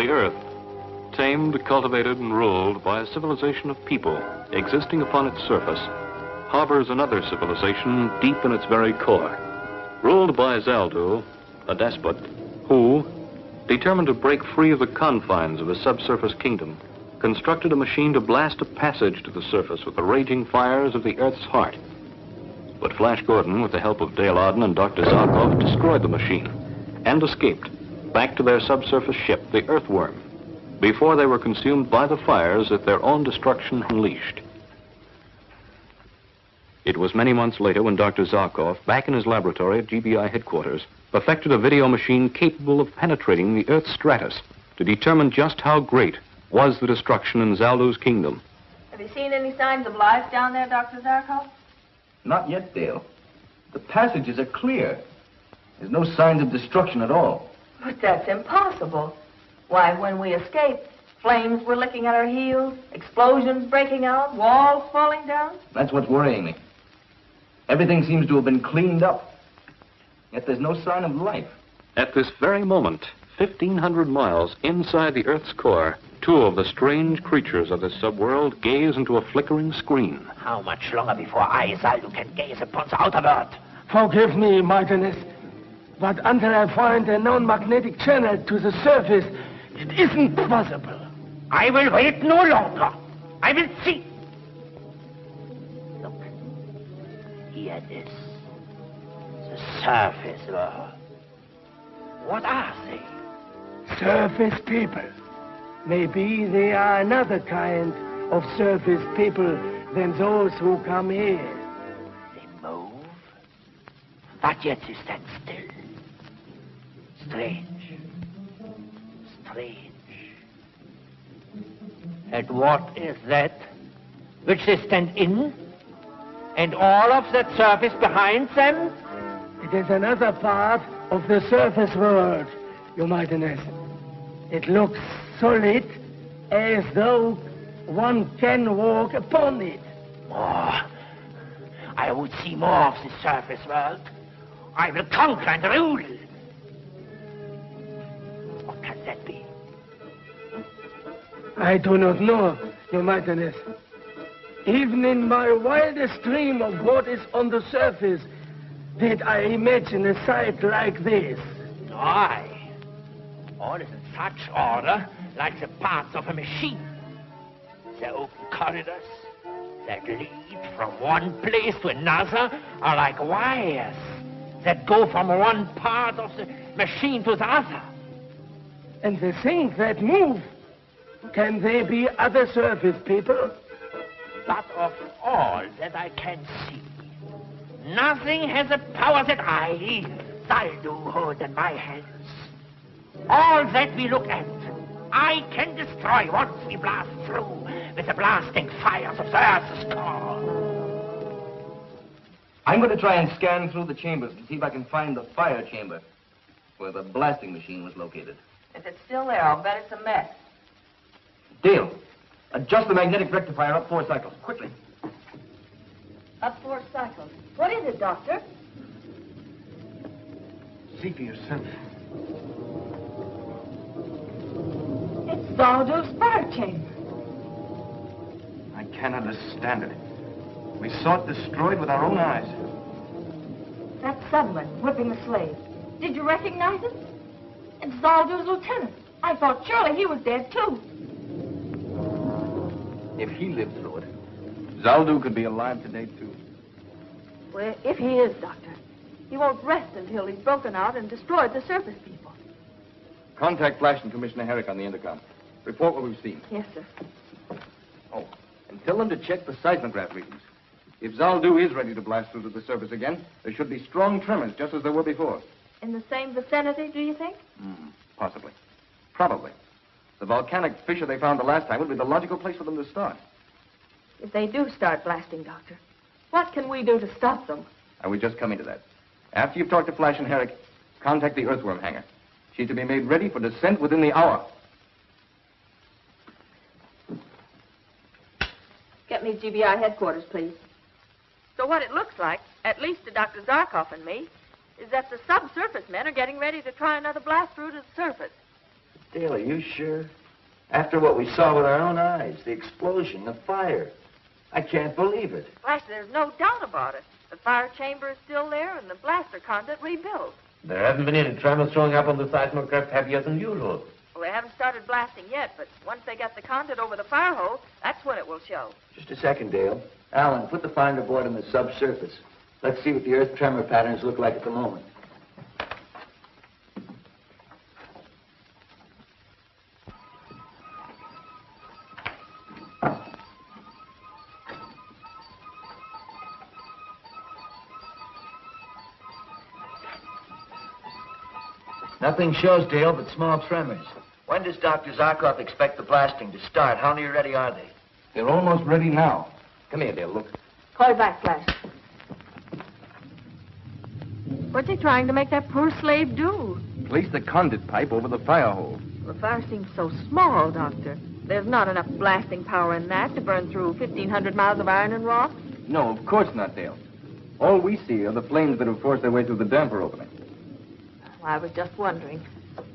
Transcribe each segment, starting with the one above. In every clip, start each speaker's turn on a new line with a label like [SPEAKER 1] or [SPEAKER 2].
[SPEAKER 1] The Earth, tamed, cultivated, and ruled by a civilization of people existing upon its surface, harbors another civilization deep in its very core, ruled by Zaldu, a despot, who, determined to break free of the confines of his subsurface kingdom, constructed a machine to blast a passage to the surface with the raging fires of the Earth's heart. But Flash Gordon, with the help of Dale Arden and Dr. Zarkov, destroyed the machine and escaped back to their subsurface ship, the Earthworm, before they were consumed by the fires that their own destruction unleashed. It was many months later when Dr. Zarkov, back in his laboratory at GBI headquarters, perfected a video machine capable of penetrating the Earth's stratus to determine just how great was the destruction in Zaldu's kingdom.
[SPEAKER 2] Have you seen any signs of life down there, Dr. Zarkov?
[SPEAKER 3] Not yet, Dale. The passages are clear. There's no signs of destruction at all.
[SPEAKER 2] But that's impossible. Why, when we escaped, flames were licking at our heels, explosions breaking out, walls falling down.
[SPEAKER 3] That's what's worrying me. Everything seems to have been cleaned up, yet there's no sign of life.
[SPEAKER 1] At this very moment, 1,500 miles inside the Earth's core, two of the strange creatures of this subworld gaze into a flickering screen.
[SPEAKER 4] How much longer before I, Zaldu, can gaze upon the outer world?
[SPEAKER 5] Forgive me, Martinez, but until I find a known magnetic channel to the surface, it isn't possible.
[SPEAKER 4] I will wait no longer. I will see. Look, here it is. The surface world. What are they?
[SPEAKER 5] Surface people. Maybe they are another kind of surface people than those who come here.
[SPEAKER 4] They move, but yet they stand still. Strange. Strange. And what is that which they stand in? And all of that surface behind them?
[SPEAKER 5] It is another part of the surface world, Your Mightiness. It looks solid, as though one can walk upon it.
[SPEAKER 4] More. I would see more of the surface world. I will conquer and rule. What can that be?
[SPEAKER 5] I do not know, Your Mightiness. Even in my wildest dream of what is on the surface, did I imagine a sight like this.
[SPEAKER 4] Aye. All is in such order, like the parts of a machine. The open corridors that lead from one place to another are like wires that go from one part of the machine to the other.
[SPEAKER 5] And the things that move, can they be other surface people?
[SPEAKER 4] But of all that I can see, nothing has the power that I, Zaldu, hold in my hands. All that we look at, I can destroy once we blast through with the blasting fires of the Earth's core.
[SPEAKER 3] I'm going to try and scan through the chambers to see if I can find the fire chamber where the blasting machine was located.
[SPEAKER 2] If it's still there, I'll bet it's a mess.
[SPEAKER 3] Dale, adjust the magnetic rectifier up 4 cycles, quickly.
[SPEAKER 2] Up 4 cycles. What is it, Doctor?
[SPEAKER 3] See for yourself.
[SPEAKER 2] It's Zaldu's fire chamber.
[SPEAKER 3] I can't understand it. We saw it destroyed with our own eyes.
[SPEAKER 2] That subman whipping the slave. Did you recognize him? It's Zaldu's lieutenant. I thought surely he was dead, too.
[SPEAKER 3] If he lived through it, Zaldu could be alive today, too.
[SPEAKER 2] Well, if he is, Doctor, he won't rest until he's broken out and destroyed the surface people.
[SPEAKER 3] Contact Flash and Commissioner Herrick on the intercom. Report what we've seen.
[SPEAKER 2] Yes, sir.
[SPEAKER 3] Oh, and tell them to check the seismograph readings. If Zaldu is ready to blast through to the surface again, there should be strong tremors, just as there were before.
[SPEAKER 2] In the same vicinity, do you think?
[SPEAKER 3] Possibly. Probably. The volcanic fissure they found the last time would be the logical place for them to start.
[SPEAKER 2] If they do start blasting, Doctor, what can we do to stop them?
[SPEAKER 3] I was just coming to that. After you've talked to Flash and Herrick, contact the Earthworm hangar. She's to be made ready for descent within the hour.
[SPEAKER 2] Get me GBI headquarters, please. So what it looks like, at least to Dr. Zarkov and me, is that the subsurface men are getting ready to try another blast through to the surface.
[SPEAKER 6] Dale, are you sure? After what we saw with our own eyes, the explosion, the fire. I can't believe it.
[SPEAKER 2] Flash, there's no doubt about it. The fire chamber is still there and the blaster conduit rebuilt.
[SPEAKER 7] There haven't been any tremors showing up on the seismograph heavier than usual.
[SPEAKER 2] Well, they haven't started blasting yet, but once they get the conduit over the fire hole, that's when it will show.
[SPEAKER 6] Just a second, Dale. Alan, put the finder board on the subsurface. Let's see what the earth tremor patterns look like at the moment. Nothing shows, Dale, but small tremors. When does Dr. Zarkov expect the blasting to start? How near ready are they?
[SPEAKER 3] They're almost ready now. Come here, Dale, look.
[SPEAKER 2] Call back, Flash. What's he trying to make that poor slave do?
[SPEAKER 3] Place the conduit pipe over the fire hole.
[SPEAKER 2] The fire seems so small, Doctor. There's not enough blasting power in that to burn through 1,500 miles of iron and rock.
[SPEAKER 3] No, of course not, Dale. All we see are the flames that have forced their way through the damper opening.
[SPEAKER 2] I was just wondering.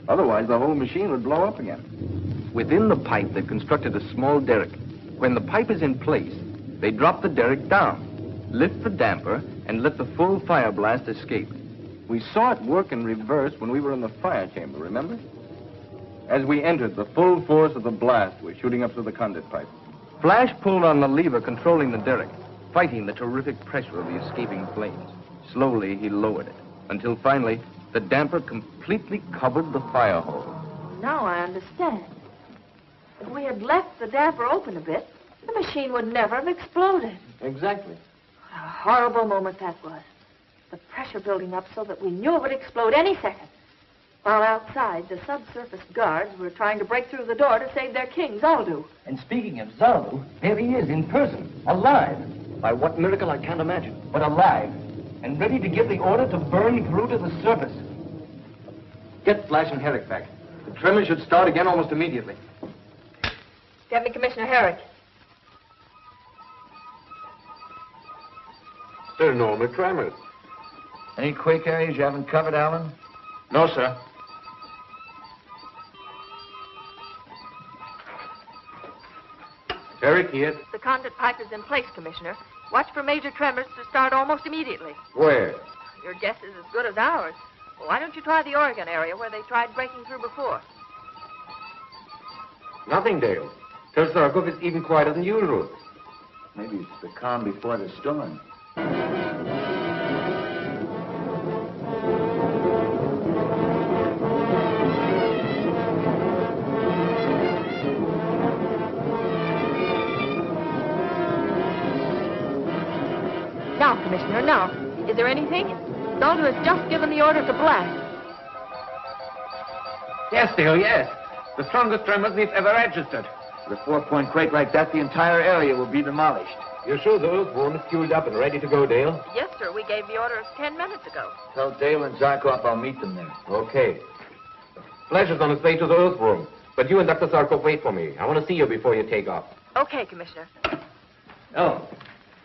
[SPEAKER 3] Otherwise, the whole machine would blow up again. Within the pipe, they've constructed a small derrick. When the pipe is in place, they drop the derrick down, lift the damper, and let the full fire blast escape. We saw it work in reverse when we were in the fire chamber, remember? As we entered, the full force of the blast was shooting up through the conduit pipe. Flash pulled on the lever controlling the derrick, fighting the terrific pressure of the escaping flames. Slowly, he lowered it, until finally, the damper completely covered the fire hole.
[SPEAKER 2] Now I understand. If we had left the damper open a bit, the machine would never have exploded.
[SPEAKER 3] Exactly.
[SPEAKER 2] What a horrible moment that was. The pressure building up so that we knew it would explode any second. While outside, the subsurface guards were trying to break through the door to save their king, Zaldu.
[SPEAKER 5] And speaking of Zaldu, there he is in person, alive. By what miracle I can't imagine, but alive. And ready to give the order to burn through to the surface.
[SPEAKER 3] Get Flash and Herrick back. The tremor should start again almost immediately.
[SPEAKER 2] Deputy Commissioner Herrick.
[SPEAKER 7] They're normal tremors.
[SPEAKER 6] Any quake areas you haven't covered, Alan?
[SPEAKER 7] No, sir. Herrick here.
[SPEAKER 2] The conduit pipe is in place, Commissioner. Watch for major tremors to start almost immediately.
[SPEAKER 7] Where?
[SPEAKER 2] Your guess is as good as ours. Well, why don't you try the Oregon area where they tried breaking through before?
[SPEAKER 7] Nothing, Dale. Tell Zarkov it's even quieter than usual.
[SPEAKER 6] Maybe it's the calm before the storm.
[SPEAKER 2] Now, Commissioner, now. Is there anything? Zaldu has just given the order to blast.
[SPEAKER 7] Yes, Dale, yes. The strongest tremors we've ever registered.
[SPEAKER 6] With a 4-point quake like that, the entire area will be demolished.
[SPEAKER 7] You're sure the earthworm is fueled up and ready to go, Dale?
[SPEAKER 2] Yes, sir. We gave the order 10 minutes ago.
[SPEAKER 6] Tell Dale and Zarkov I'll meet them there.
[SPEAKER 7] Okay. Flash is on his way to the earthworm, but you and Dr. Zarkov wait for me. I want to see you before you take off.
[SPEAKER 2] Okay, Commissioner.
[SPEAKER 7] Oh,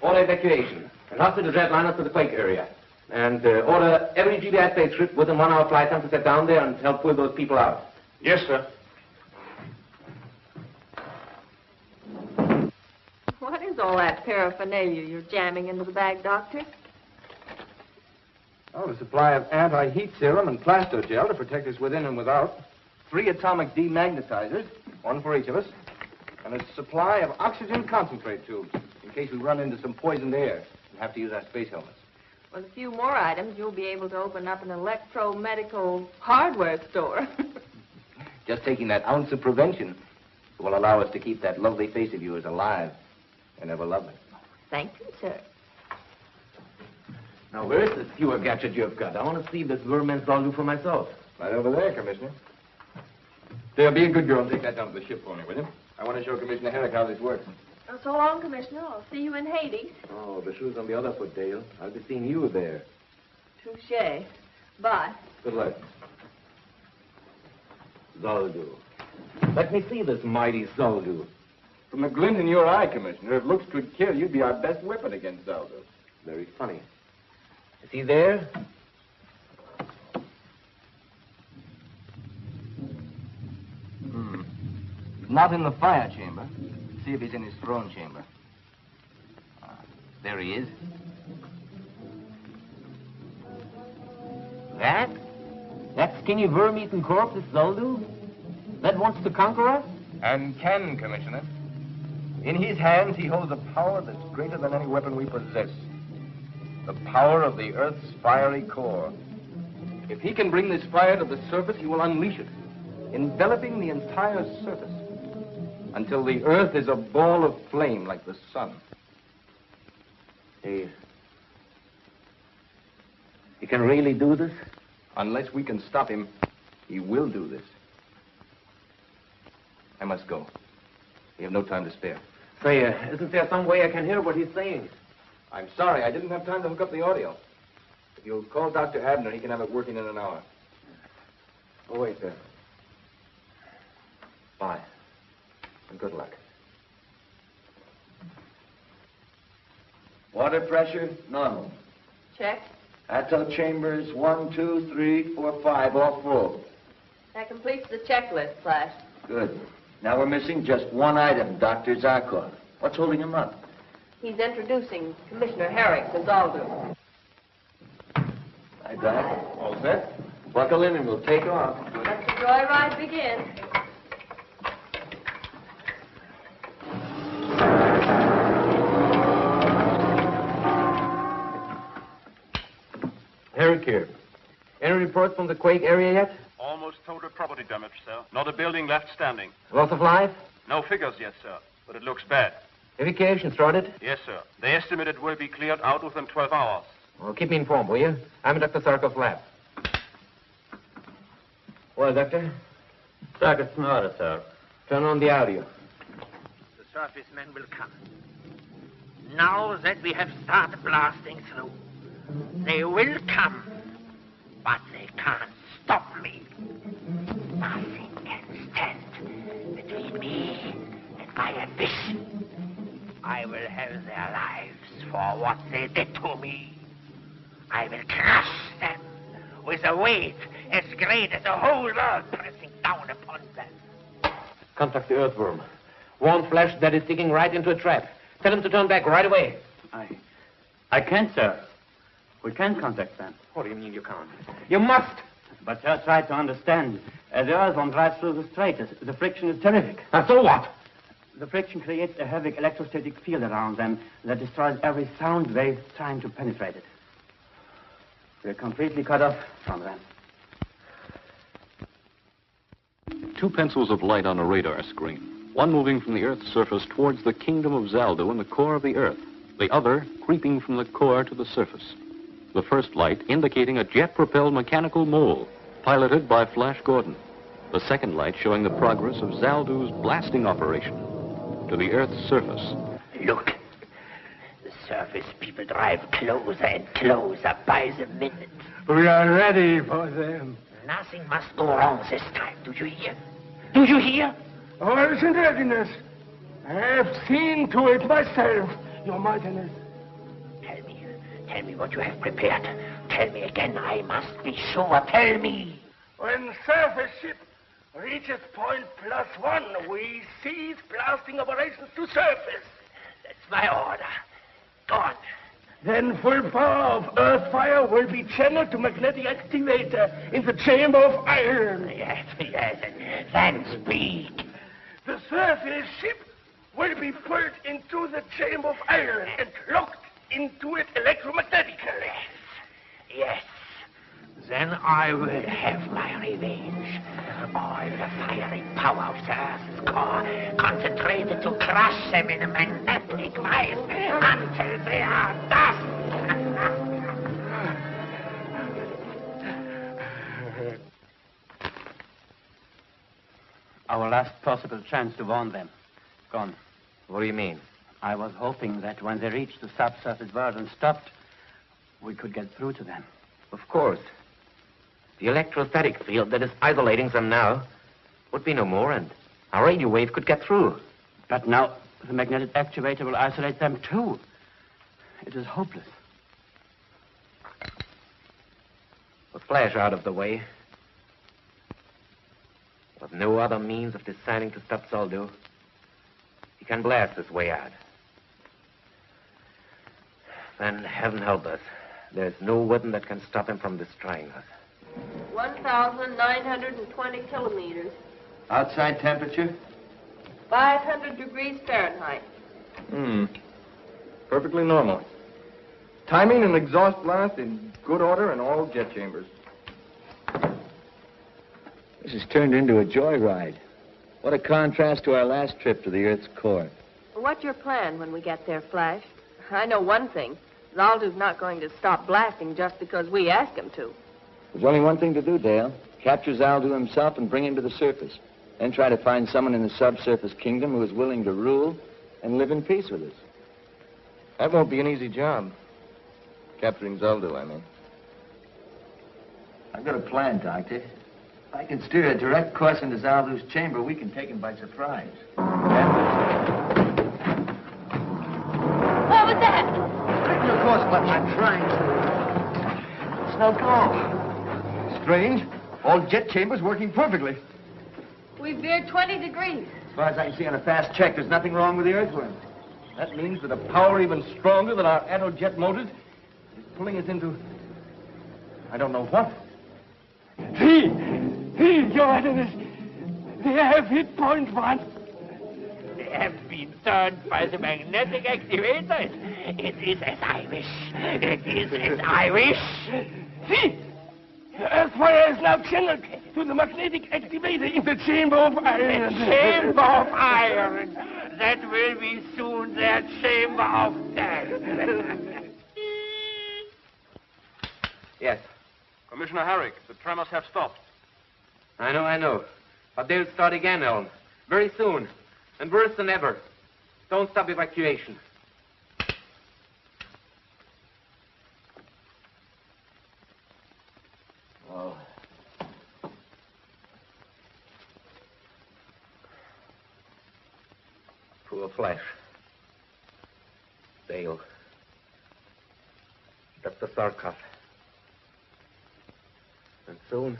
[SPEAKER 7] order evacuation. And hospital jetliners to the quake area. And order every GBI spaceship within 1 hour flight time to set down there and help pull those people out. Yes, sir.
[SPEAKER 2] What is all that paraphernalia you're jamming into the bag, Doctor?
[SPEAKER 3] Oh, a supply of anti-heat serum and plasto gel to protect us within and without. 3 atomic demagnetizers, 1 for each of us. And a supply of oxygen concentrate tubes, in case we run into some poisoned air and have to use our space helmets.
[SPEAKER 2] With a few more items, you'll be able to open up an electro-medical hardware store.
[SPEAKER 3] Just taking that ounce of prevention will allow us to keep that lovely face of yours alive and ever lovely.
[SPEAKER 2] Thank you, sir.
[SPEAKER 7] Now, where's this fewer gadget you've got? I want to see this vermin's Zaldu for myself.
[SPEAKER 3] Right over there, Commissioner. There, be a good girl and take that down to the ship for me, will you? I want to show Commissioner Herrick how this works.
[SPEAKER 2] Oh, so long, Commissioner. I'll see you in Hades.
[SPEAKER 7] Oh, the shoe's on the other foot, Dale. I'll be seeing you there.
[SPEAKER 2] Touché. Bye.
[SPEAKER 7] Good luck. Zaldu. Let me see this mighty Zaldu.
[SPEAKER 3] From the glint in your eye, Commissioner, if looks could kill, you'd be our best weapon against Zaldu.
[SPEAKER 7] Very funny. Is he there?
[SPEAKER 3] not in the fire chamber. See if he's in his throne chamber. There he is.
[SPEAKER 7] That skinny worm-eaten corpse is Zaldu? That wants to conquer us?
[SPEAKER 3] And can, Commissioner. In his hands, he holds a power that's greater than any weapon we possess. The power of the Earth's fiery core. If he can bring this fire to the surface, he will unleash it, enveloping the entire surface, until the Earth is a ball of flame like the sun.
[SPEAKER 7] He can really do this?
[SPEAKER 3] Unless we can stop him, he will do this. I must go. We have no time to spare.
[SPEAKER 7] Say, isn't there some way I can hear what he's saying?
[SPEAKER 3] I'm sorry, I didn't have time to hook up the audio. If you'll call Dr. Abner, he can have it working in an hour. Oh, wait, sir. Bye. And good luck.
[SPEAKER 6] Water pressure, normal.
[SPEAKER 2] Check.
[SPEAKER 6] Ato chambers, 1, 2, 3, 4, 5, all full.
[SPEAKER 2] That completes the checklist, Flash.
[SPEAKER 6] Good. Now we're missing just one item, Dr. Zarkov. What's holding him up?
[SPEAKER 2] He's introducing Commissioner Herrick to Zaldu.
[SPEAKER 6] Hi, Doc.
[SPEAKER 3] All set?
[SPEAKER 6] Buckle in and we'll take off.
[SPEAKER 2] Let the joyride begin.
[SPEAKER 7] Herrick here. Any reports from the quake area yet?
[SPEAKER 1] Almost total property damage, sir. Not a building left standing.
[SPEAKER 7] Loss of life?
[SPEAKER 1] No figures yet, sir, but it looks bad.
[SPEAKER 7] Evacuation started?
[SPEAKER 1] Yes, sir. They estimate it will be cleared out within 12 hours.
[SPEAKER 7] Well, keep me informed, will you? I'm in Dr. Sarkov's lab. Well, Doctor?
[SPEAKER 4] Circuit's in order, sir.
[SPEAKER 7] Turn on the audio.
[SPEAKER 4] The surface men will come. Now that we have started blasting through, they will come, but they can't stop me. Nothing can stand between me and my ambition. I will have their lives for what they did to me. I will crush them with a weight as great as the whole world pressing down upon them.
[SPEAKER 7] Contact the earthworm. Warn Flash that it's digging right into a trap. Tell him to turn back right away.
[SPEAKER 8] I can't, sir. We can't contact them.
[SPEAKER 7] What do you mean you can't? You must!
[SPEAKER 8] But, sir, try to understand. As the earthworm drives through the strait, the friction is terrific.
[SPEAKER 7] And so what?
[SPEAKER 8] The friction creates a heavy electrostatic field around them that destroys every sound wave trying to penetrate it. We're completely cut off from them.
[SPEAKER 1] 2 pencils of light on a radar screen. One moving from the Earth's surface towards the kingdom of Zaldu in the core of the Earth. The other creeping from the core to the surface. The first light indicating a jet-propelled mechanical mole piloted by Flash Gordon. The second light showing the progress of Zaldu's blasting operation to the Earth's surface.
[SPEAKER 4] Look, the surface people drive closer and closer by the minute.
[SPEAKER 5] We are ready for them.
[SPEAKER 4] Nothing must go wrong this time. Do you hear? Do you hear?
[SPEAKER 5] All is in readiness. I have seen to it myself, Your Mightiness.
[SPEAKER 4] Tell me what you have prepared. Tell me again. I must be sure. Tell me.
[SPEAKER 5] When surface ship reaches point +1, we cease blasting operations to surface.
[SPEAKER 4] That's my order. Go on.
[SPEAKER 5] Then full power of earth fire will be channeled to magnetic activator in the chamber of iron.
[SPEAKER 4] Yes, and then speak.
[SPEAKER 5] The surface ship will be pulled into the chamber of iron and locked into it electromagnetically.
[SPEAKER 4] Yes. Then I will have my revenge. All the fiery power of the Earth's core concentrated to crush them in a magnetic vice until they are dust.
[SPEAKER 8] Our last possible chance to warn them. Gone.
[SPEAKER 7] What do you mean?
[SPEAKER 8] I was hoping that when they reached the subsurface world and stopped, we could get through to them.
[SPEAKER 7] Of course. The electrostatic field that is isolating them now would be no more, and our radio wave could get through.
[SPEAKER 8] But now the magnetic actuator will isolate them too. It is hopeless.
[SPEAKER 7] With Flash out of the way, the with no other means of deciding to stop Zaldo, he can blast his way out. Then heaven help us, there's no weapon that can stop him from destroying us.
[SPEAKER 2] 1,920 kilometers.
[SPEAKER 6] Outside temperature?
[SPEAKER 2] 500 degrees Fahrenheit.
[SPEAKER 3] Perfectly normal. Timing and exhaust blast in good order in all jet chambers.
[SPEAKER 6] This has turned into a joyride. What a contrast to our last trip to the Earth's core.
[SPEAKER 2] What's your plan when we get there, Flash? I know one thing. Zaldu's not going to stop blasting just because we ask him to.
[SPEAKER 6] There's only one thing to do, Dale. Capture Zaldu himself and bring him to the surface. Then try to find someone in the subsurface kingdom who is willing to rule and live in peace with us.
[SPEAKER 3] That won't be an easy job. Capturing Zaldu, I mean.
[SPEAKER 6] I've got a plan, Doctor. If I can steer a direct course into Zaldu's chamber, we can take him by surprise.
[SPEAKER 2] What was that?
[SPEAKER 6] Of course, but I'm trying to. It's no go.
[SPEAKER 3] Strange. All jet chambers working perfectly.
[SPEAKER 2] We veered 20 degrees.
[SPEAKER 6] As far as I can see on a fast check, there's nothing wrong with the earthworm.
[SPEAKER 3] That means that a power even stronger than our aerojet motors is pulling us into... I don't know what.
[SPEAKER 5] See, Your Highness, they have hit point 1.
[SPEAKER 4] They have been turned by the magnetic activators. It is as I wish. It is as I wish.
[SPEAKER 5] See, the earth fire is now channeled to the magnetic activator in the chamber of iron.
[SPEAKER 4] The chamber of iron. That will be soon their chamber of death.
[SPEAKER 7] Yes.
[SPEAKER 1] Commissioner Herrick, the tremors have stopped.
[SPEAKER 7] I know. But they'll start again, Ellen. Very soon. And worse than ever. Don't stop evacuation.
[SPEAKER 6] Oh.
[SPEAKER 7] Poor Flash. Dale. Dr. Sarkov. And soon,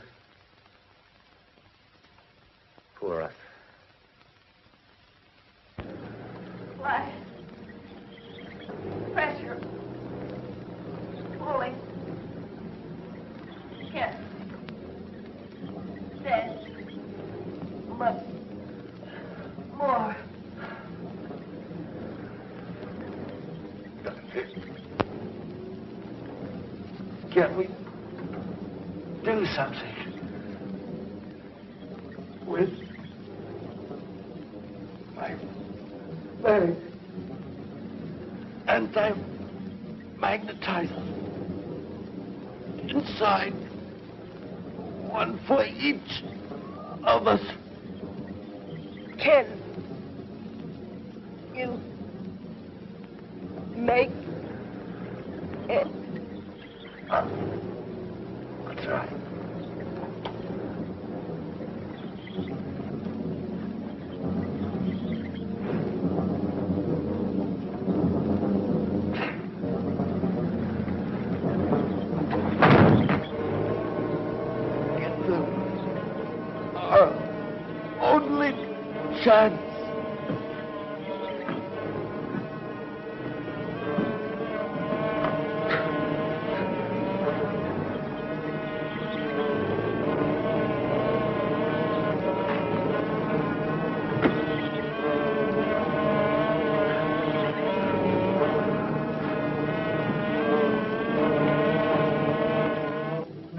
[SPEAKER 7] poor us.
[SPEAKER 2] Flash. Pressure. Pulling. Yes. Dead. But more.
[SPEAKER 5] Can we do something with my very anti-magnetizer inside one for each of us? Can you make it? That's right. Our only chance.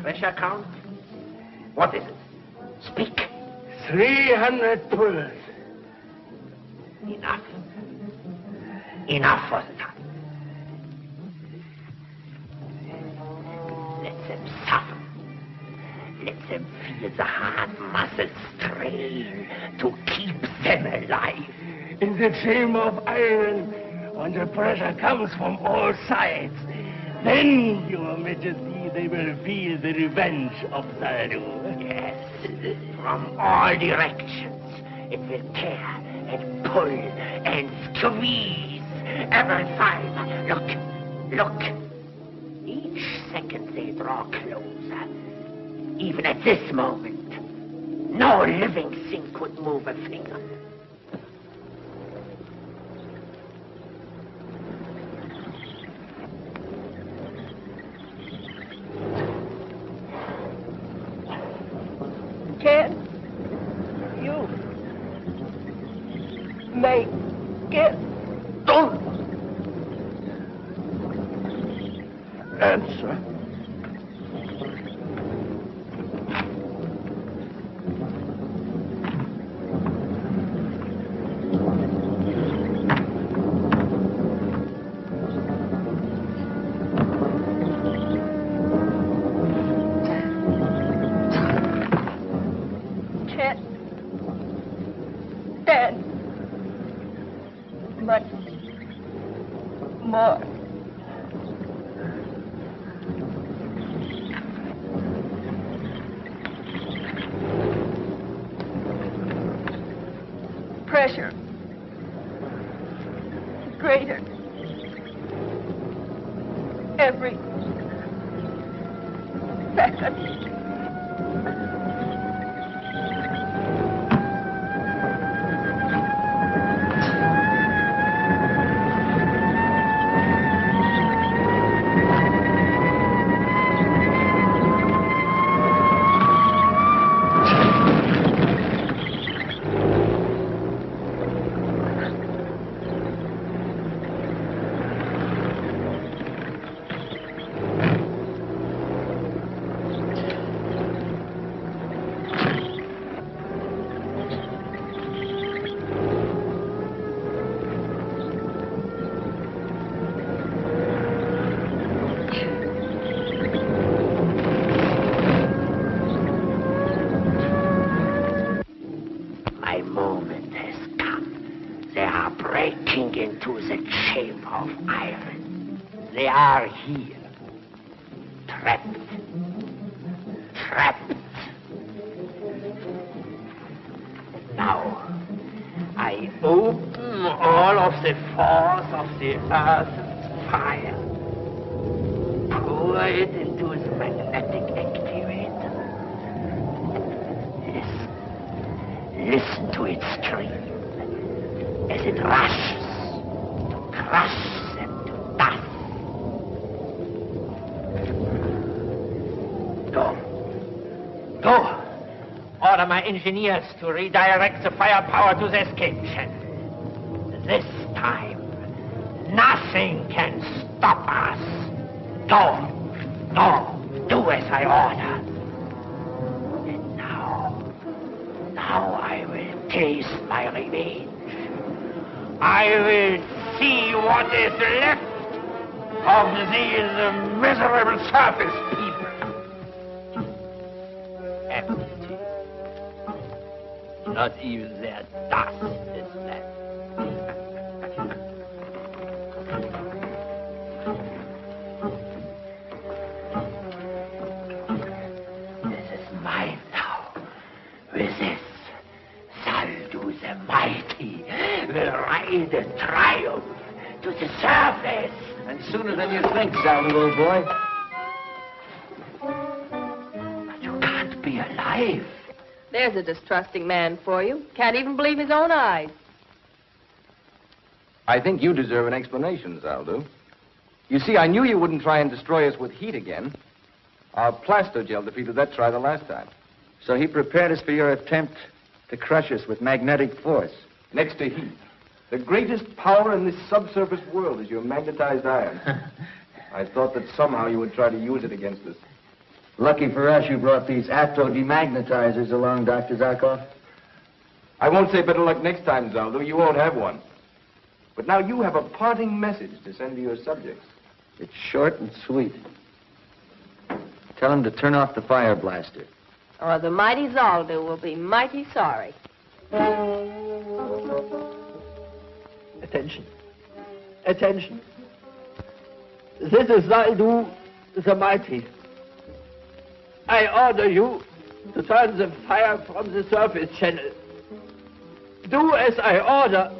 [SPEAKER 4] Pressure count? What is it? Speak.
[SPEAKER 5] 300 pulls.
[SPEAKER 4] Enough. Enough for the time. Let them suffer. Let them feel the hard muscles strain to keep them alive.
[SPEAKER 5] In the chamber of iron, when the pressure comes from all sides, then, Your Majesty, they will feel the revenge of Zaldu.
[SPEAKER 4] Yes, from all directions. It will tear and pull and squeeze every fiber. Look. Each second they draw closer. Even at this moment, No living thing could move a finger.
[SPEAKER 5] Can you make it?
[SPEAKER 4] Don't answer.
[SPEAKER 5] Much more. Pressure. Greater. Every second. Into the chamber of iron. They are here. Trapped. Trapped. Now, I open all of the force of the earth's fire. Pour it into the magnetic activator. Listen to it scream as it rushes. Crush them to dust. Go. Order my engineers to redirect the firepower to the escape channel. This time, nothing can stop us. Go. Do as I order. And now I will taste my revenge. I will see what is left of these miserable surface people. Empty. Not even their dust is left. This is mine now. With this, Zaldu the Mighty will ride in triumph to the surface.
[SPEAKER 6] And sooner than you think, Zaldu, old boy.
[SPEAKER 4] But you can't be alive.
[SPEAKER 2] There's a distrusting man for you. Can't even believe his own eyes.
[SPEAKER 3] I think you deserve an explanation, Zaldu. You see, I knew you wouldn't try and destroy us with heat again. Our plaster gel defeated that try the last time.
[SPEAKER 6] So he prepared us for your attempt to crush us with magnetic force.
[SPEAKER 3] Next to heat. The greatest power in this subsurface world is your magnetized iron. I thought that somehow you would try to use it against us.
[SPEAKER 6] Lucky for us you brought these atto-demagnetizers along, Dr. Zarkov.
[SPEAKER 3] I won't say better luck next time, Zaldu. You won't have one. But now you have a parting message to send to your subjects.
[SPEAKER 6] It's short and sweet. Tell them to turn off the fire blaster.
[SPEAKER 2] Or the mighty Zaldu will be mighty sorry.
[SPEAKER 5] Attention. Attention. This is Zaldu the Mighty. I order you to turn the fire from the surface channel. Do as I order.